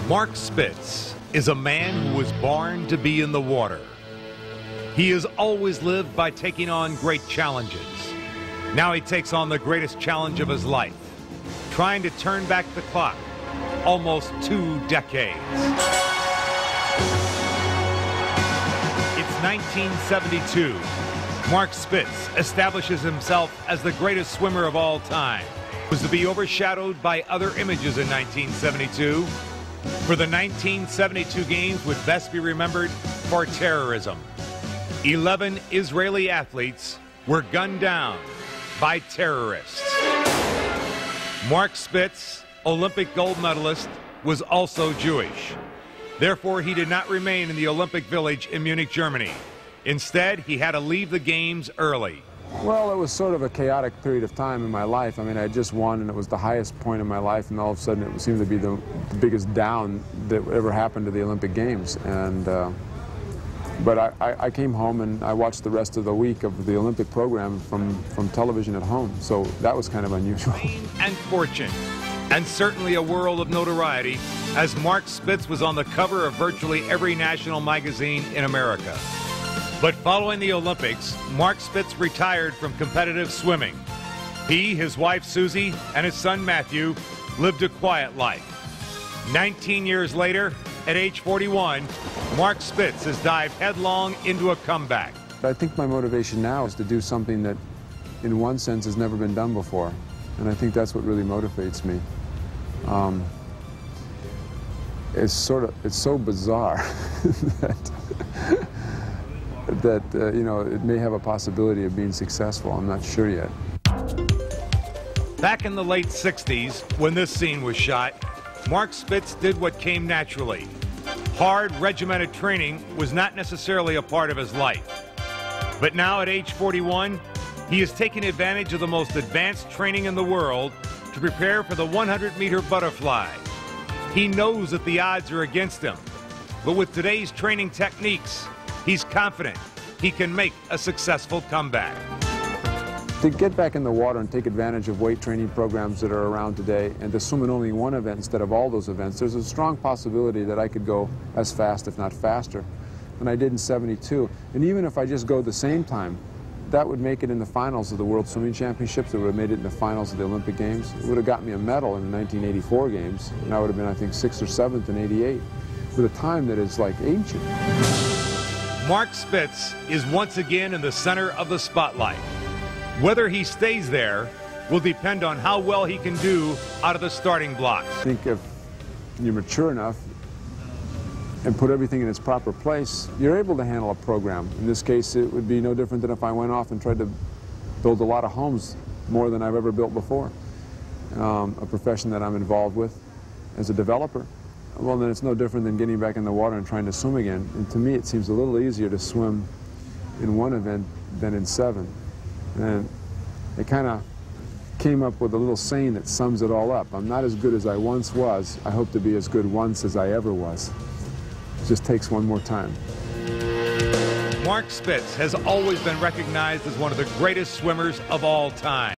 Mark Spitz is a man who was born to be in the water. He has always lived by taking on great challenges. Now he takes on the greatest challenge of his life, trying to turn back the clock almost 2 decades. It's 1972. Mark Spitz establishes himself as the greatest swimmer of all time. It was to be overshadowed by other images in 1972. For the 1972 games would best be remembered for terrorism. 11 Israeli athletes were gunned down by terrorists. Mark Spitz, Olympic gold medalist, was also Jewish. Therefore, he did not remain in the Olympic Village in Munich, Germany. Instead, he had to leave the games early. Well, it was sort of a chaotic period of time in my life. I mean, I had just won, and it was the highest point in my life, and all of a sudden it seemed to be the biggest down that ever happened to the Olympic Games. And but I came home and I watched the rest of the week of the Olympic program from television at home, so that was kind of unusual. Fame and fortune, and certainly a world of notoriety, as Mark Spitz was on the cover of virtually every national magazine in America. But following the Olympics, Mark Spitz retired from competitive swimming. He, his wife Susie, and his son Matthew lived a quiet life. 19 years later, at age 41, Mark Spitz has dived headlong into a comeback. I think my motivation now is to do something that, in one sense, has never been done before. And I think that's what really motivates me. It's so bizarre that you know, it may have a possibility of being successful. I'm not sure yet. Back in the late 60s, when this scene was shot, Mark Spitz did what came naturally. Hard, regimented training was not necessarily a part of his life. But now at age 41, he is taking advantage of the most advanced training in the world to prepare for the 100-meter butterfly. He knows that the odds are against him, but with today's training techniques, he's confident he can make a successful comeback. To get back in the water and take advantage of weight training programs that are around today and to swim in only one event instead of all those events, there's a strong possibility that I could go as fast, if not faster, than I did in '72. And even if I just go the same time, that would make it in the finals of the World Swimming Championships. It would have made it in the finals of the Olympic Games. It would have got me a medal in the 1984 Games, and I would have been, I think, 6th or 7th in '88, with a time that is like ancient. Mark Spitz is once again in the center of the spotlight. Whether he stays there will depend on how well he can do out of the starting blocks. I think if you're mature enough and put everything in its proper place, you're able to handle a program. In this case, it would be no different than if I went off and tried to build a lot of homes, more than I've ever built before. A profession that I'm involved with as a developer. Well, then it's no different than getting back in the water and trying to swim again. And to me, it seems a little easier to swim in one event than in 7. And it kind of came up with a little saying that sums it all up. I'm not as good as I once was. I hope to be as good once as I ever was. It just takes one more time. Mark Spitz has always been recognized as one of the greatest swimmers of all time.